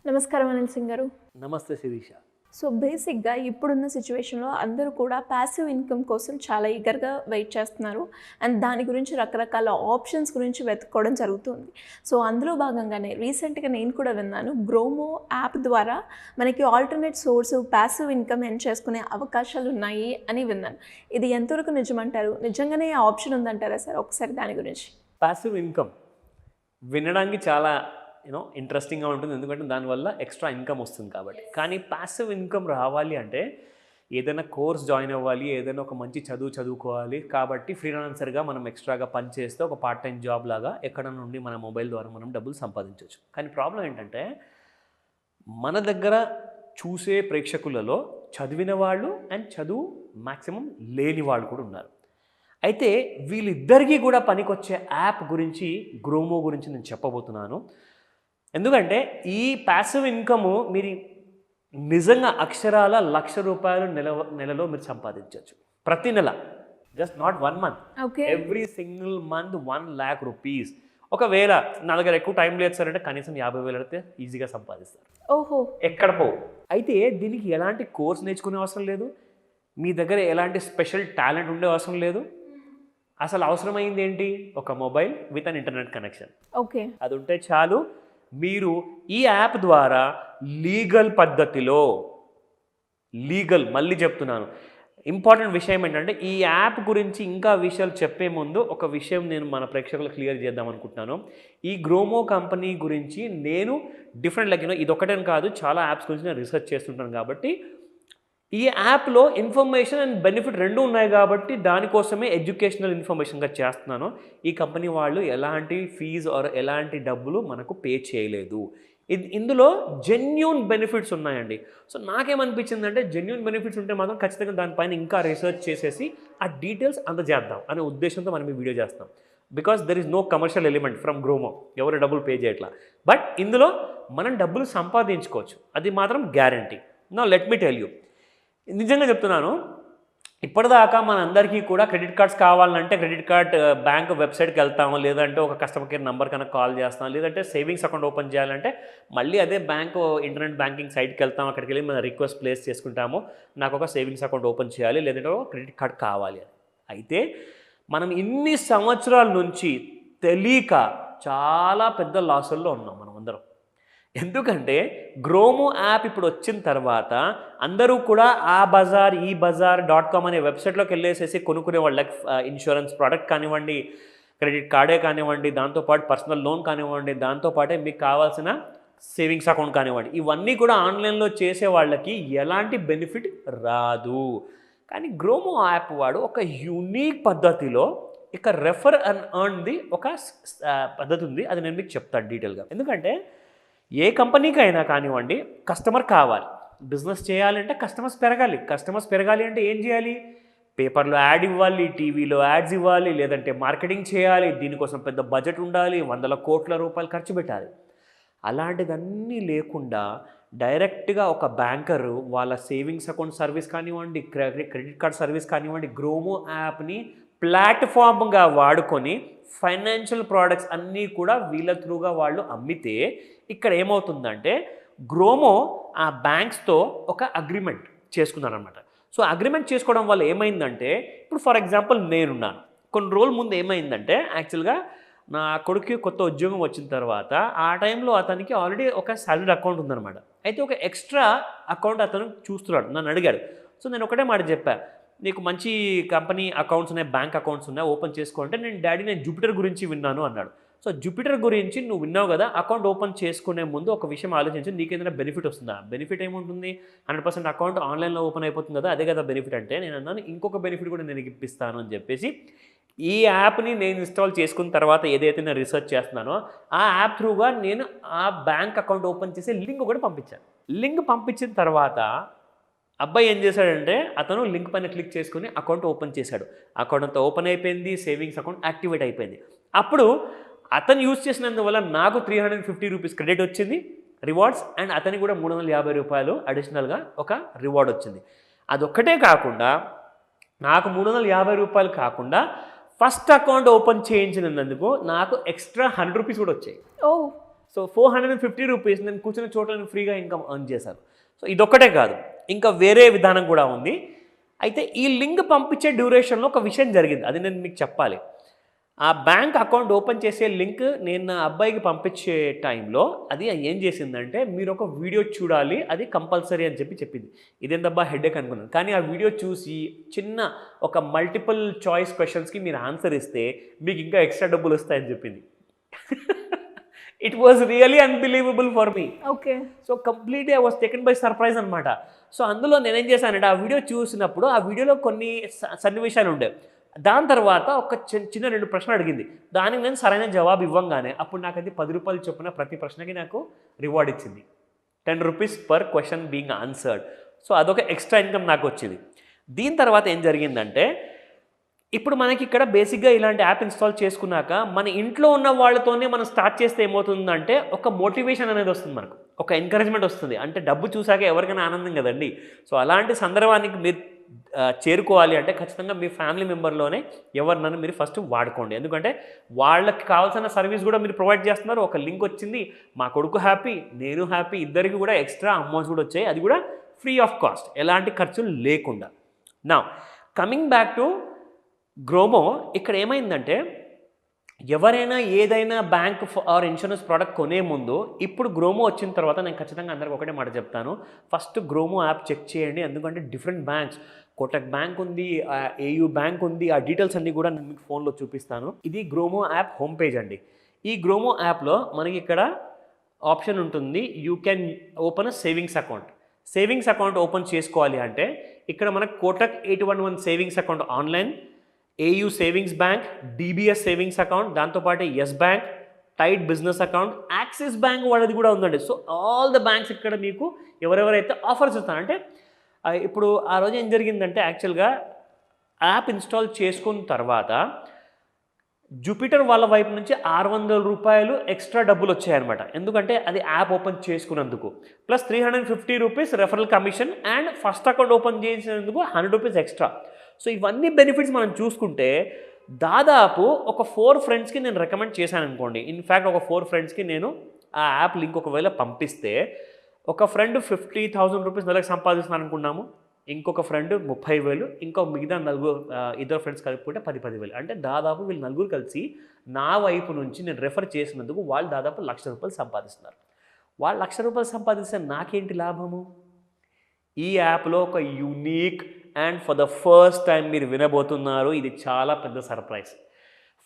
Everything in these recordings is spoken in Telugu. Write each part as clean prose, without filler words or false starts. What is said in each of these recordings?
నమస్కారం అనిల్ సింగ్ గారు. నమస్తే శిరీష. సో బేసిక్గా ఇప్పుడున్న సిచ్యువేషన్లో అందరూ కూడా ప్యాసివ్ ఇన్కమ్ కోసం చాలా ఈగర్గా వెయిట్ చేస్తున్నారు. అండ్ దాని గురించి రకరకాల ఆప్షన్స్ గురించి వెతుక్కోవడం జరుగుతుంది. సో అందులో భాగంగానే రీసెంట్గా నేను కూడా విన్నాను, గ్రోమో యాప్ ద్వారా మనకి alternate source passive income earn చేసుకునే అవకాశాలు ఉన్నాయి అని విన్నాను. ఇది ఎంతవరకు నిజమంటారు? నిజంగానే ఆ ఆప్షన్ ఉందంటారా సార్? ఒకసారి దాని గురించి. ప్యాసివ్ ఇన్కమ్ వినడానికి చాలా ఇంట్రెస్టింగ్గా ఉంటుంది, ఎందుకంటే దానివల్ల ఎక్స్ట్రా ఇన్కమ్ వస్తుంది కాబట్టి. కానీ ప్యాసివ్ ఇన్కమ్ రావాలి అంటే ఏదైనా కోర్స్ జాయిన్ అవ్వాలి, ఏదైనా ఒక మంచి చదువుకోవాలి. కాబట్టి ఫ్రీలాన్సర్గా మనం ఎక్స్ట్రాగా పని చేస్తే ఒక పార్ట్ టైం జాబ్ లాగా ఎక్కడ నుండి మన మొబైల్ ద్వారా మనం డబ్బులు సంపాదించవచ్చు. కానీ ప్రాబ్లం ఏంటంటే మన దగ్గర చూసే ప్రేక్షకులలో చదివిన వాళ్ళు అండ్ చదువు మ్యాక్సిమం లేని వాళ్ళు కూడా ఉన్నారు. అయితే వీళ్ళిద్దరికీ కూడా పనికొచ్చే యాప్ గురించి, గ్రోమో గురించి నేను చెప్పబోతున్నాను. ఎందుకంటే ఈ ప్యాసివ్ ఇన్కమ్ మీరు నిజంగా అక్షరాల ₹1,00,000 నెలలో మీరు సంపాదించవచ్చు ప్రతి నెల. Just not 1 month, every single month ₹1,00,000. ఒకవేళ నా దగ్గర ఎక్కువ టైం లేదు సార్ అంటే కనీసం 50,000 అయితే ఈజీగా సంపాదిస్తారు. ఓహో, ఎక్కడ పో. అయితే దీనికి ఎలాంటి కోర్స్ నేర్చుకునే అవసరం లేదు, మీ దగ్గర ఎలాంటి స్పెషల్ టాలెంట్ ఉండే అవసరం లేదు. అసలు అవసరమైంది ఏంటి? ఒక mobile with an internet connection. Okay, అది ఉంటే చాలు. మీరు ఈ యాప్ ద్వారా లీగల్ పద్ధతిలో, మళ్ళీ చెప్తున్నాను, ఇంపార్టెంట్ విషయం ఏంటంటే ఈ యాప్ గురించి ఇంకా విషయాలు చెప్పే ముందు ఒక విషయం నేను మన ప్రేక్షకులకు క్లియర్ చేద్దాం అనుకుంటున్నాను. ఈ గ్రోమో కంపెనీ గురించి నేను డిఫరెంట్ ఇది ఒకటే కాదు, చాలా యాప్స్ గురించి నేను రీసెర్చ్ చేస్తుంటాను. కాబట్టి ఈ యాప్లో ఇన్ఫర్మేషన్ అండ్ బెనిఫిట్ రెండు ఉన్నాయి కాబట్టి దానికోసమే ఎడ్యుకేషనల్ ఇన్ఫర్మేషన్గా చేస్తున్నాను. ఈ కంపెనీ వాళ్ళు ఎలాంటి ఫీజు ఆర్ ఎలాంటి డబ్బులు మనకు పే చేయలేదు. ఇందులో జెన్యూన్ బెనిఫిట్స్ ఉన్నాయండి. సో నాకేమనిపించిందంటే జెన్యూన్ బెనిఫిట్స్ ఉంటే మాత్రం ఖచ్చితంగా దానిపైన ఇంకా రీసెర్చ్ చేసేసి ఆ డీటెయిల్స్ అందజేద్దాం అనే ఉద్దేశంతో మనం ఈ వీడియో చేస్తాం. Because there is no commercial element from GroMo, ఎవరు డబ్బులు పే చేయట్లా. బట్ ఇందులో మనం డబ్బులు సంపాదించుకోవచ్చు, అది మాత్రం guarantee. Now let me tell you, నిజంగా చెప్తున్నాను, ఇప్పటిదాకా మనందరికీ కూడా క్రెడిట్ కార్డ్స్ కావాలంటే క్రెడిట్ కార్డ్ బ్యాంక్ వెబ్సైట్కి వెళ్తాము, లేదంటే ఒక కస్టమర్ కేర్ నెంబర్ కన్నా కాల్ చేస్తాం, లేదంటే సేవింగ్స్ అకౌంట్ ఓపెన్ చేయాలంటే మళ్ళీ అదే బ్యాంకు ఇంటర్నెట్ బ్యాంకింగ్ సైట్కి వెళ్తాం, అక్కడికి వెళ్ళి మన రిక్వెస్ట్ ప్లేస్ చేసుకుంటాము, నాకు ఒక సేవింగ్స్ అకౌంట్ ఓపెన్ చేయాలి, లేదంటే ఒక క్రెడిట్ కార్డ్ కావాలి అని. అయితే మనం ఇన్ని సంవత్సరాల నుంచి తెలియక చాలా పెద్ద లాసుల్లో ఉన్నాం మనం అందరం. ఎందుకంటే గ్రోమో యాప్ ఇప్పుడు వచ్చిన తర్వాత అందరూ కూడా ఆ బజార్ ఈ బజార్.com అనే వెబ్సైట్లోకి వెళ్ళేసేసి కొనుక్కునే వాళ్ళకి ఇన్సూరెన్స్ ప్రోడక్ట్ కానివ్వండి, క్రెడిట్ కార్డే కానివ్వండి, దాంతోపాటు పర్సనల్ లోన్ కానివ్వండి, దాంతోపాటే మీకు కావాల్సిన సేవింగ్స్ అకౌంట్ కానివ్వండి, ఇవన్నీ కూడా ఆన్లైన్లో చేసే వాళ్ళకి ఎలాంటి బెనిఫిట్ రాదు. కానీ గ్రోమో యాప్ వాడు ఒక యూనిక్ పద్ధతిలో ఇక రెఫర్ అండ్ ఎర్న్ది ఒక పద్ధతి ఉంది. అది నేను మీకు చెప్తాను డీటెయిల్గా. ఎందుకంటే ఏ కంపెనీకి అయినా కానివ్వండి కస్టమర్ కావాలి, బిజినెస్ చేయాలంటే కస్టమర్స్ పెరగాలి అంటే ఏం చేయాలి? పేపర్లో యాడ్ ఇవ్వాలి, టీవీలో యాడ్స్ ఇవ్వాలి, లేదంటే మార్కెటింగ్ చేయాలి, దీనికోసం పెద్ద బడ్జెట్ ఉండాలి, వందల కోట్ల రూపాయలు ఖర్చు పెట్టాలి. అలాంటిదన్నీ లేకుండా డైరెక్ట్గా ఒక బ్యాంకరు వాళ్ళ సేవింగ్స్ అకౌంట్ సర్వీస్ కానివ్వండి, క్రెడిట్ కార్డ్ సర్వీస్ కానివ్వండి, గ్రోమో యాప్ని ప్లాట్ఫామ్గా వాడుకొని ఫైనాన్షియల్ ప్రోడక్ట్స్ అన్నీ కూడా వీళ్ళ త్రూగా వాళ్ళు అమ్మితే ఇక్కడ ఏమవుతుందంటే గ్రోమో ఆ బ్యాంక్స్తో ఒక అగ్రిమెంట్ చేసుకున్నారనమాట. సో అగ్రిమెంట్ చేసుకోవడం వల్ల ఏమైందంటే, ఇప్పుడు ఫర్ ఎగ్జాంపుల్ నేనున్నాను, కొన్ని రోజుల ముందు ఏమైందంటే యాక్చువల్గా నా కొడుకు కొత్త ఉద్యోగం వచ్చిన తర్వాత ఆ టైంలో అతనికి ఆల్రెడీ ఒక సాలరీ అకౌంట్ ఉందన్నమాట. అయితే ఒక ఎక్స్ట్రా అకౌంట్ అతను చూస్తున్నాడు, నన్ను అడిగాడు. సో నేను ఒకటే మాట చెప్పాను, నీకు మంచి కంపెనీ అకౌంట్స్ ఉన్నాయి, బ్యాంక్ అకౌంట్స్ ఉన్నాయి, ఓపెన్ చేసుకోంటే నేను జూపిటర్ గురించి విన్నాను అన్నాడు. సో జూపిటర్ గురించి నువ్వు విన్నావు కదా, అకౌంట్ ఓపెన్ చేసుకునే ముందు ఒక విషయం ఆలోచించి, నీకు ఏదైనా బెనిఫిట్ వస్తుందా? బెనిఫిట్ ఏముంటుంది? 100% అకౌంట్ ఆన్లైన్లో ఓపెన్ అయిపోతుంది కదా, అదే కదా బెనిఫిట్ అంటే. నేను అన్నాను ఇంకొక బెనిఫిట్ కూడా నేను ఇప్పిస్తాను అని చెప్పేసి ఈ యాప్ని నేను ఇన్స్టాల్ చేసుకున్న తర్వాత ఏదైతే నేను రీసెర్చ్ చేస్తున్నానో ఆ యాప్ త్రూగా నేను ఆ బ్యాంక్ అకౌంట్ ఓపెన్ చేసి లింక్ కూడా పంపించాను. లింక్ పంపించిన తర్వాత అబ్బాయి ఏం చేశాడంటే అతను లింక్ పైన క్లిక్ చేసుకుని అకౌంట్ ఓపెన్ చేశాడు. అకౌంట్ అంతా ఓపెన్ అయిపోయింది, సేవింగ్స్ అకౌంట్ యాక్టివేట్ అయిపోయింది. అప్పుడు అతను యూజ్ చేసినందువల్ల నాకు ₹350 క్రెడిట్ వచ్చింది రివార్డ్స్, అండ్ అతనికి కూడా ₹350 అడిషనల్గా ఒక రివార్డ్ వచ్చింది. అదొక్కటే కాకుండా నాకు ₹350 కాకుండా ఫస్ట్ అకౌంట్ ఓపెన్ చేయించినందుకు నాకు ఎక్స్ట్రా ₹100 కూడా వచ్చాయి. సో 450 రూపీస్ నేను కూర్చున్న చోట ఫ్రీగా ఇన్కమ్ ఎర్న్ చేశాను. సో ఇదొక్కటే కాదు, ఇంకా వేరే విధానం కూడా ఉంది. అయితే ఈ లింక్ పంపించే డ్యూరేషన్లో ఒక విషయం జరిగింది, అది నేను మీకు చెప్పాలి. ఆ బ్యాంక్ అకౌంట్ ఓపెన్ చేసే లింక్ నేను నా అబ్బాయికి పంపించే టైంలో అది ఏం చేసిందంటే, మీరు ఒక వీడియో చూడాలి, అది కంపల్సరీ అని చెప్పింది. ఇదేందబ్బా హెడేక్ అనుకున్నాను. కానీ ఆ వీడియో చూసి చిన్న ఒక మల్టిపుల్ చాయిస్ క్వశ్చన్స్కి మీరు ఆన్సర్ ఇస్తే మీకు ఇంకా ఎక్స్ట్రా డబ్బులు వస్తాయని చెప్పింది. It was really unbelievable for me. Okay. So completely I was taken by surprise అనమాట. సో అందులో నేనేం చేశానంటే, ఆ వీడియో చూసినప్పుడు ఆ వీడియోలో కొన్ని సన్నివేశాలు ఉండేవి. దాని తర్వాత ఒక చిన్న 2 ప్రశ్నలు అడిగింది. దానికి నేను సరైన జవాబు ఇవ్వంగానే అప్పుడు నాకు అది 10 రూపాయలు చొప్పున ప్రతి ప్రశ్నకి నాకు రివార్డ్ ఇచ్చింది. 10 rupees per question being answered. So అదొక ఎక్స్ట్రా ఇన్కమ్ నాకు వచ్చింది. దీని తర్వాత ఏం జరిగిందంటే, ఇప్పుడు మనకి ఇక్కడ బేసిక్గా ఇలాంటి యాప్ ఇన్స్టాల్ చేసుకున్నాక మన ఇంట్లో ఉన్న వాళ్ళతోనే మనం స్టార్ట్ చేస్తే ఏమవుతుందంటే, ఒక మోటివేషన్ అనేది వస్తుంది, మనకు ఒక ఎంకరేజ్మెంట్ వస్తుంది. అంటే డబ్బు చూసాక ఎవరికైనా ఆనందం కదండి. సో అలాంటి సందర్భానికి మీరు చేరుకోవాలి అంటే ఖచ్చితంగా మీ ఫ్యామిలీ మెంబర్లోనే ఎవరినైనా మీరు ఫస్ట్ వాడుకోండి. ఎందుకంటే వాళ్ళకి కావాల్సిన సర్వీస్ కూడా మీరు ప్రొవైడ్ చేస్తున్నారు. ఒక లింక్ వచ్చింది, మా కొడుకు హ్యాపీ, నేను హ్యాపీ, ఇద్దరికి కూడా ఎక్స్ట్రా అమౌంట్స్ కూడా వచ్చాయి, అది కూడా ఫ్రీ ఆఫ్ కాస్ట్, ఎలాంటి ఖర్చులు లేకుండా. నా కమింగ్ బ్యాక్ టు గ్రోమో, ఇక్కడ ఏమైందంటే, ఎవరైనా ఏదైనా బ్యాంక్ ఆర్ ఇన్సూరెన్స్ ప్రోడక్ట్ కొనే ముందు, ఇప్పుడు గ్రోమో వచ్చిన తర్వాత నేను ఖచ్చితంగా అందరికి ఒకటే మాట చెప్తాను, ఫస్ట్ గ్రోమో యాప్ చెక్ చేయండి. ఎందుకంటే డిఫరెంట్ బ్యాంక్స్, కోటక్ బ్యాంక్ ఉంది, ఏయూ బ్యాంక్ ఉంది, ఆ డీటెయిల్స్ అన్నీ కూడా నేను మీకు ఫోన్లో చూపిస్తాను. ఇది గ్రోమో యాప్ హోమ్ పేజ్ అండి. ఈ గ్రోమో యాప్లో మనకి ఇక్కడ ఆప్షన్ ఉంటుంది, you can open a savings account. Savings account open చేసుకోవాలి అంటే ఇక్కడ మనకు Kotak 811 savings account online, AU savings bank, DBS savings account, దాంతోపాటు yes bank, Tide business account, Axis bank వాళ్ళది కూడా ఉందండి. సో ఆల్ ద బ్యాంక్స్ ఇక్కడ మీకు ఎవరెవరైతే ఆఫర్స్ ఇస్తాను అంటే, ఇప్పుడు ఆ రోజు ఏం జరిగిందంటే, యాక్చువల్గా యాప్ ఇన్స్టాల్ చేసుకున్న తర్వాత జూపిటర్ వాళ్ళ వైపు నుంచి 600 రూపాయలు ఎక్స్ట్రా డబ్బులు వచ్చాయన్నమాట. ఎందుకంటే అది యాప్ ఓపెన్ చేసుకున్నందుకు, plus 350 rupees referral commission, and first account open చేసినందుకు 100 రూపీస్ ఎక్స్ట్రా. సో ఇవన్నీ బెనిఫిట్స్ మనం చూసుకుంటే దాదాపు ఒక 4 ఫ్రెండ్స్కి నేను రికమెండ్ చేశాను అనుకోండి. ఇన్ఫ్యాక్ట్ ఒక 4 ఫ్రెండ్స్కి నేను ఆ యాప్ లింక్ ఒకవేళ పంపిస్తే, ఒక ఫ్రెండ్ 50,000 రూపీస్ నెలకు సంపాదిస్తున్నాను అనుకున్నాము, ఇంకొక ఫ్రెండ్ 30,000, ఇంకో మిగతా ఇద్దరు ఫ్రెండ్స్ కలుపుకుంటే 10,000. అంటే దాదాపు వీళ్ళు నలుగురు కలిసి నా వైపు నుంచి నేను రెఫర్ చేసినందుకు వాళ్ళు దాదాపు 1,00,000 రూపాయలు సంపాదిస్తున్నారు. వాళ్ళు 1,00,000 రూపాయలు సంపాదిస్తే నాకేంటి లాభము? ఈ యాప్లో ఒక unique and for the first time మీరు వినబోతున్నారు, ఇది చాలా పెద్ద సర్ప్రైజ్.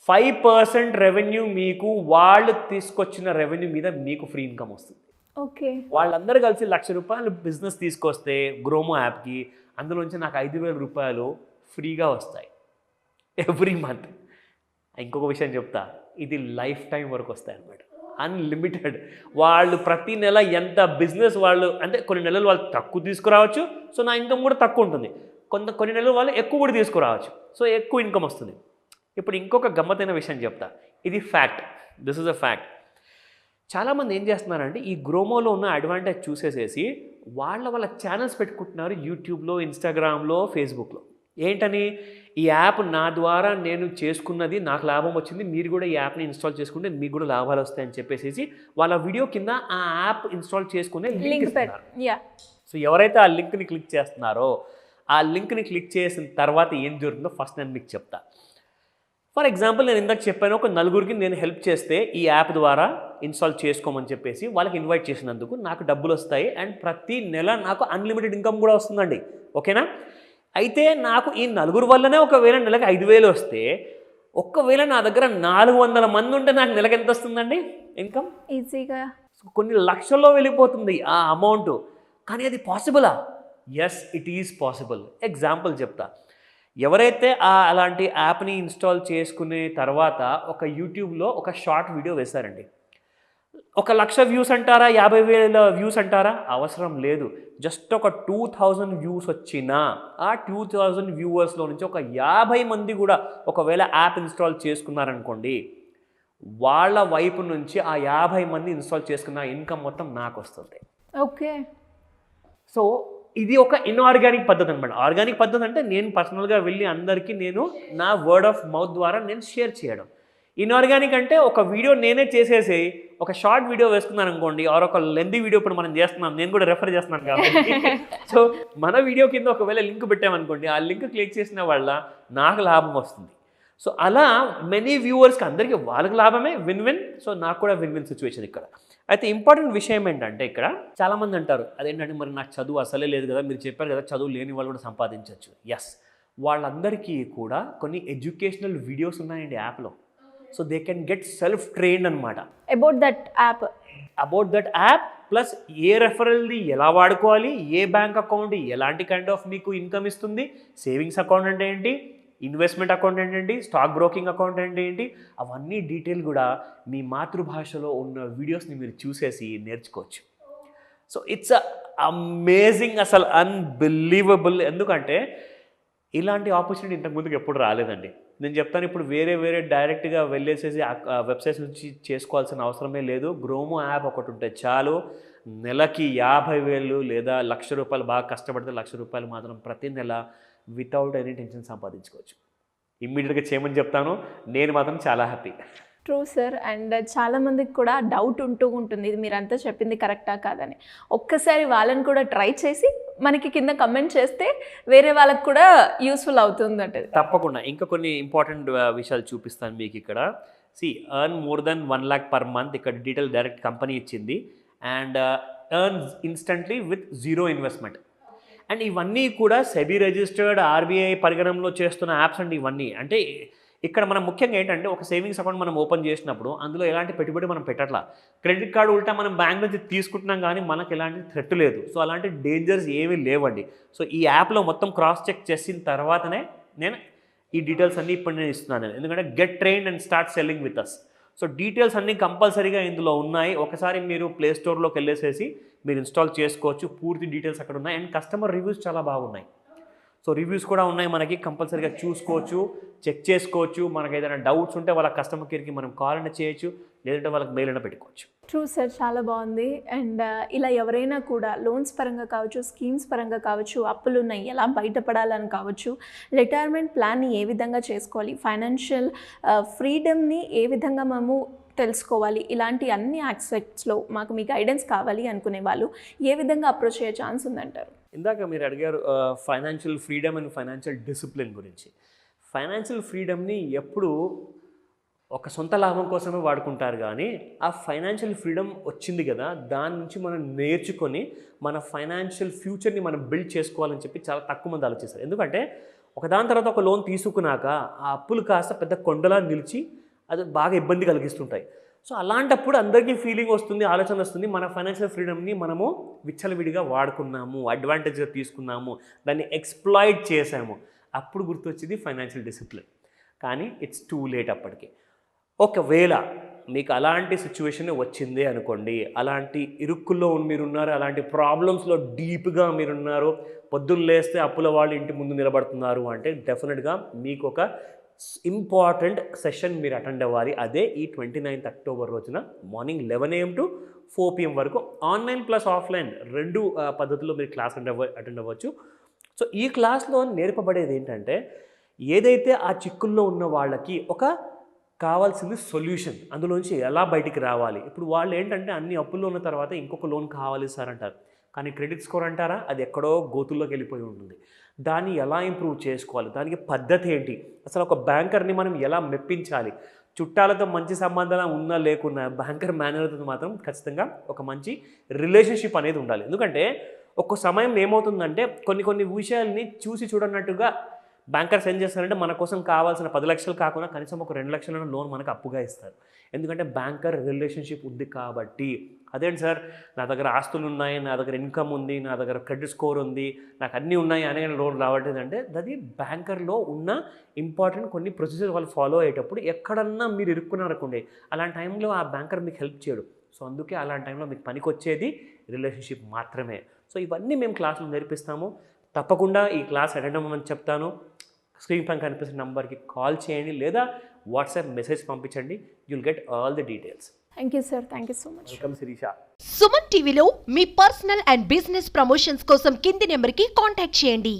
5% రెవెన్యూ మీకు వాళ్ళు తీసుకొచ్చిన రెవెన్యూ మీద మీకు ఫ్రీ ఇన్కమ్ వస్తుంది. ఓకే. వాళ్ళందరూ కలిసి 1,00,000 రూపాయలు బిజినెస్ తీసుకొస్తే గ్రోమో యాప్కి, అందులోంచి నాకు 5,000 రూపాయలు ఫ్రీగా వస్తాయి ఎవ్రీ మంత్. ఇంకొక విషయం చెప్తా, ఇది లైఫ్ టైం వరకు వస్తాయి అన్నమాట, అన్లిమిటెడ్. వాళ్ళు ప్రతి నెల ఎంత బిజినెస్ వాళ్ళు, అంటే కొన్ని నెలలు వాళ్ళు తక్కువ తీసుకురావచ్చు, సో నా ఇన్కమ్ కూడా తక్కువ ఉంటుంది. కొన్ని నెలలు వాళ్ళు ఎక్కువ కూడా తీసుకురావచ్చు, సో ఎక్కువ ఇన్కమ్ వస్తుంది. ఇప్పుడు ఇంకొక గమ్మతైన విషయం చెప్తా, ఇది fact, this is a fact. చాలామంది ఏం చేస్తున్నారంటే, ఈ గ్రోమోలో ఉన్న అడ్వాంటేజ్ చూసేసేసి వాళ్ళ ఛానల్స్ పెట్టుకుంటున్నారు యూట్యూబ్లో, ఇన్స్టాగ్రామ్లో, ఫేస్బుక్లో. ఏంటని, ఈ యాప్ నా ద్వారా నేను చేసుకున్నది, నాకు లాభం వచ్చింది, మీరు కూడా ఈ యాప్ని ఇన్స్టాల్ చేసుకుంటే మీకు కూడా లాభాలు వస్తాయని చెప్పేసి వాళ్ళ వీడియో కింద ఆ యాప్ ఇన్స్టాల్ చేసుకునే లింక్ ఇస్తున్నారు. సో ఎవరైతే ఆ లింక్ని క్లిక్ చేస్తున్నారో, ఆ లింక్ని క్లిక్ చేసిన తర్వాత ఏం జరుగుతుందో ఫస్ట్ నేను మీకు చెప్తా. ఫర్ ఎగ్జాంపుల్, నేను ఇందాక చెప్పాను, ఒక నలుగురికి నేను హెల్ప్ చేస్తే ఈ యాప్ ద్వారా ఇన్స్టాల్ చేసుకోమని చెప్పేసి వాళ్ళకి ఇన్వైట్ చేసినందుకు నాకు డబ్బులు వస్తాయి, అండ్ ప్రతి నెల నాకు అన్లిమిటెడ్ ఇన్కమ్ కూడా వస్తుందండి. ఓకేనా? అయితే నాకు ఈ నలుగురు వల్లనే ఒకవేళ నెలకు 5,000 వస్తే, ఒక్కవేళ నా దగ్గర 400 మంది ఉంటే నాకు నెలకు ఎంత వస్తుందండి ఇన్కమ్? ఈజీగా కొన్ని లక్షల్లో వెళ్ళిపోతుంది ఆ అమౌంట్. కానీ అది పాసిబులా? Yes, it is possible. Example చెప్తా. ఎవరైతే అలాంటి యాప్ని ఇన్స్టాల్ చేసుకునే తర్వాత ఒక యూట్యూబ్లో ఒక షార్ట్ వీడియో వేశారండి, 1,00,000 వ్యూస్ అంటారా, 50,000 వ్యూస్ అంటారా? అవసరం లేదు. జస్ట్ ఒక 2,000 వ్యూస్ వచ్చినా, ఆ 2,000 వ్యూవర్స్లో నుంచి ఒక 50 మంది కూడా ఒకవేళ యాప్ ఇన్స్టాల్ చేసుకున్నారనుకోండి, వాళ్ళ వైపు నుంచి ఆ 50 మంది ఇన్స్టాల్ చేసుకున్న ఇన్కమ్ మొత్తం నాకు వస్తుంది. ఓకే. సో ఇది ఒక ఇన్ఆర్గానిక్ పద్ధతి అనమాట. ఆర్గానిక్ పద్ధతి అంటే నేను పర్సనల్గా వెళ్ళి అందరికీ నేను నా వర్డ్ ఆఫ్ మౌత్ ద్వారా నేను షేర్ చేయడం. ఇన్ఆర్గానిక్ అంటే ఒక వీడియో నేనే చేసేసి ఒక షార్ట్ వీడియో వేసుకున్నాను అనుకోండి, ఆర్ ఒక లెంతీ వీడియో ఇప్పుడు మనం చేస్తున్నాం, నేను కూడా రెఫర్ చేస్తున్నాను కాబట్టి సో మన వీడియో కింద ఒకవేళ లింక్ పెట్టామనుకోండి, ఆ లింక్ క్లిక్ చేసిన వల్ల నాకు లాభం వస్తుంది. సో అలా మెనీ వ్యూవర్స్కి అందరికీ వాళ్ళకి లాభమే, విన్ విన్. సో నాకు కూడా విన్ విన్ సిచ్యువేషన్ ఇక్కడ. అయితే ఇంపార్టెంట్ విషయం ఏంటంటే ఇక్కడ చాలామంది అంటారు అదేంటంటే మరి నాకు చదువు అసలే లేదు కదా, మీరు చెప్పారు కదా చదువు లేని వాళ్ళు కూడా సంపాదించవచ్చు. ఎస్, వాళ్ళందరికీ కూడా కొన్ని ఎడ్యుకేషనల్ వీడియోస్ ఉన్నాయండి యాప్లో. So they can get self trained అనమాట అబౌట్ దట్ యాప్. ప్లస్ ఏ రెఫరల్ది ఎలా వాడుకోవాలి, ఏ బ్యాంక్ అకౌంట్ ఎలాంటి కైండ్ ఆఫ్ మీకు ఇన్కమ్ ఇస్తుంది, సేవింగ్స్ అకౌంట్ అంటే ఏంటి, ఇన్వెస్ట్మెంట్ అకౌంట్ ఏంటి, స్టాక్ బ్రోకింగ్ అకౌంట్ అంటే ఏంటి, అవన్నీ డీటెయిల్ కూడా మీ మాతృభాషలో ఉన్న వీడియోస్ని మీరు చూసేసి నేర్చుకోవచ్చు. సో ఇట్స్ అమేజింగ్, అసలు అన్బిలీవబుల్. ఎందుకంటే ఇలాంటి ఆపర్చునిటీ ఇంతకు ముందుకు ఎప్పుడు రాలేదండి. నేను చెప్తాను, ఇప్పుడు వేరే డైరెక్ట్గా వెళ్ళేసేసి వెబ్సైట్స్ నుంచి చేసుకోవాల్సిన అవసరమే లేదు. గ్రోమో యాప్ ఒకటి ఉంటే చాలు, నెలకి 50,000 లేదా ₹1,00,000 బాగా కష్టపడితే ₹1,00,000 మాత్రం ప్రతి నెల వితౌట్ ఎనీ టెన్షన్ సంపాదించుకోవచ్చు. ఇమ్మీడియట్గా చేయమని చెప్తాను, నేను మాత్రం చాలా హ్యాపీ. True sir. అండ్ చాలామందికి కూడా డౌట్ ఉంటూ ఉంటుంది, ఇది మీరంతా చెప్పింది కరెక్టా కాదని. ఒక్కసారి వాళ్ళని కూడా ట్రై చేసి మనకి కింద కమెంట్ చేస్తే వేరే వాళ్ళకి కూడా యూస్ఫుల్ అవుతుంది అంటే. తప్పకుండా ఇంకా కొన్ని ఇంపార్టెంట్ విషయాలు చూపిస్తాను మీకు ఇక్కడ. Earn more than 1 lakh per month, ఇక్కడ డీటెయిల్ డైరెక్ట్ కంపెనీ ఇచ్చింది. And earn instantly with zero investment. And ఇవన్నీ కూడా సెబీ రిజిస్టర్డ్, ఆర్బీఐ పరిగణనలో చేస్తున్న యాప్స్ అండి ఇవన్నీ. అంటే ఇక్కడ మనం ముఖ్యంగా ఏంటంటే ఒక సేవింగ్స్ అకౌంట్ మనం ఓపెన్ చేసినప్పుడు అందులో ఎలాంటి పెట్టుబడి మనం పెట్టట్లా. క్రెడిట్ కార్డు ఉల్టా మనం బ్యాంక్ నుంచి తీసుకుంటున్నాం కానీ మనకు ఎలాంటి థ్రెట్ లేదు. సో అలాంటి డేంజర్స్ ఏమీ లేవండి. సో ఈ యాప్లో మొత్తం క్రాస్ చెక్ చేసిన తర్వాతనే నేను ఈ డీటెయిల్స్ అన్నీ ఇప్పుడు నేను ఇస్తున్నాను. ఎందుకంటే get trained and start selling with us. So details అన్నీ కంపల్సరీగా ఇందులో ఉన్నాయి. ఒకసారి మీరు ప్లే స్టోర్లోకి వెళ్ళేసేసి మీరు ఇన్స్టాల్ చేసుకోవచ్చు. పూర్తి డీటెయిల్స్ అక్కడ ఉన్నాయి. అండ్ కస్టమర్ రివ్యూస్ చాలా బాగున్నాయి. సో రివ్యూస్ కూడా ఉన్నాయి, మనకి కంపల్సరీగా చూసుకోవచ్చు, చెక్ చేసుకోవచ్చు. మనకు ఏదైనా డౌట్స్ ఉంటే వాళ్ళ కస్టమర్ కేర్కి మనం కాల్ అయినా చేయొచ్చు, లేదంటే వాళ్ళకి మెయిల్ అయినా పెట్టుకోవచ్చు. ట్రూ సార్, చాలా బాగుంది. అండ్ ఇలా ఎవరైనా కూడా లోన్స్ పరంగా కావచ్చు, స్కీమ్స్ పరంగా కావచ్చు, అప్పులు ఉన్నాయి ఎలా బయటపడాలని కావచ్చు, రిటైర్మెంట్ ప్లాన్ని ఏ విధంగా చేసుకోవాలి, ఫైనాన్షియల్ ఫ్రీడమ్ని ఏ విధంగా మనము తెలుసుకోవాలి, ఇలాంటి అన్ని ఆస్పెక్ట్స్లో మాకు మీ గైడెన్స్ కావాలి అనుకునే వాళ్ళు ఏ విధంగా అప్రోచ్ అయ్యే ఛాన్స్ ఉందంటారు? ఇందాక మీరు అడిగారు financial freedom and financial discipline గురించి. ఫైనాన్షియల్ ఫ్రీడమ్ని ఎప్పుడు ఒక సొంత లాభం కోసమే వాడుకుంటారు కానీ ఆ ఫైనాన్షియల్ ఫ్రీడమ్ వచ్చింది కదా, దాని నుంచి మనం నేర్చుకొని మన ఫైనాన్షియల్ ఫ్యూచర్ని మనం బిల్డ్ చేసుకోవాలని చెప్పి చాలా తక్కువ మంది ఆలోచిస్తారు. ఎందుకంటే ఒకదాని తర్వాత ఒక లోన్ తీసుకున్నాక ఆ అప్పులు కాస్త పెద్ద కొండలా నిలిచి అది బాగా ఇబ్బంది కలిగిస్తుంటాయి. సో అలాంటప్పుడు అందరికీ ఫీలింగ్ వస్తుంది, ఆలోచన వస్తుంది, మన ఫైనాన్షియల్ ఫ్రీడమ్ని మనము విచ్చలవిడిగా వాడుకున్నాము, అడ్వాంటేజ్గా తీసుకున్నాము, దాన్ని ఎక్స్ప్లాయిట్ చేసాము. అప్పుడు గుర్తొచ్చింది ఫైనాన్షియల్ డిసిప్లిన్. కానీ ఇట్స్ టూ లేట్ అప్పటికి. ఒకవేళ మీకు అలాంటి సిచ్యువేషన్ వచ్చింది అనుకోండి, అలాంటి ఇరుక్కుల్లో మీరున్నారు, అలాంటి ప్రాబ్లమ్స్లో డీప్గా మీరున్నారు, పొద్దున్న లేస్తే అప్పుల వాళ్ళు ఇంటి ముందు నిలబడుతున్నారు అంటే డెఫినెట్గా మీకు ఒక ఇంపార్టెంట్ సెషన్ మీరు అటెండ్ అవ్వాలి. అదే ఈ 29th October రోజున మార్నింగ్ 11 AM to 4 PM వరకు ఆన్లైన్ ప్లస్ ఆఫ్లైన్ రెండు పద్ధతుల్లో మీరు క్లాస్ అటెండ్ అవ్వచ్చు. సో ఈ క్లాస్లో నేర్పబడేది ఏంటంటే ఏదైతే ఆ చిక్కుల్లో ఉన్న వాళ్ళకి ఒక కావాల్సింది సొల్యూషన్, అందులోంచి ఎలా బయటికి రావాలి. ఇప్పుడు వాళ్ళు ఏంటంటే అన్ని అప్పుల్లో ఉన్న తర్వాత ఇంకొక లోన్ కావాలి సార్ అంటారు, కానీ క్రెడిట్ స్కోర్ అంటారా అది ఎక్కడో గోతుల్లోకి వెళ్ళిపోయి ఉంటుంది. దాన్ని ఎలా ఇంప్రూవ్ చేసుకోవాలి, దానికి పద్ధతి ఏంటి, అసలు ఒక బ్యాంకర్ని మనం ఎలా మెప్పించాలి, చుట్టాలతో మంచి సంబంధాలు ఉన్నా లేకున్నా బ్యాంకర్ మేనేజర్తో మాత్రం ఖచ్చితంగా ఒక మంచి రిలేషన్షిప్ అనేది ఉండాలి. ఎందుకంటే ఒక్క సమయం ఏమవుతుందంటే కొన్ని విషయాల్ని చూసి చూడనట్టుగా బ్యాంకర్స్ ఏం చేస్తారంటే మన కోసం కావాల్సిన 10 లక్షలు కాకుండా కనీసం ఒక 2 లక్షల లోన్ మనకు అప్పుగా ఇస్తారు. ఎందుకంటే బ్యాంకర్ రిలేషన్షిప్ ఉంది కాబట్టి. అదేంటి సార్ నా దగ్గర ఆస్తులు ఉన్నాయి, నా దగ్గర ఇన్కమ్ ఉంది, నా దగ్గర క్రెడిట్ స్కోర్ ఉంది, నాకు అన్నీ ఉన్నాయి అనే లోన్ రావట్లేదు అంటే అది బ్యాంకర్లో ఉన్న ఇంపార్టెంట్ కొన్ని ప్రొసీజర్ వాళ్ళు ఫాలో అయ్యేటప్పుడు ఎక్కడన్నా మీరు ఇరుక్కున్నారనుకోండి, అలాంటి టైంలో ఆ బ్యాంకర్ మీకు హెల్ప్ చేయడు. సో అందుకే అలాంటి టైంలో మీకు పనికి వచ్చేది రిలేషన్షిప్ మాత్రమే. సో ఇవన్నీ మేము క్లాసులు నేర్పిస్తాము. తప్పకుండా ఈ క్లాస్ అటెండ్ అవ్వమని చెప్తాను. స్క్రీన్ పైన కనిపిస్తున్న నంబర్కి కాల్ చేయండి లేదా వాట్సాప్ మెసేజ్ పంపించండి. You'll get all the details. Thank you sir, thank you so much. Welcome Sirisha. Suman టీవీలో మీ పర్సనల్ అండ్ బిజినెస్ ప్రమోషన్స్ కోసం కింది నెంబర్కి కాంటాక్ట్ చేయండి.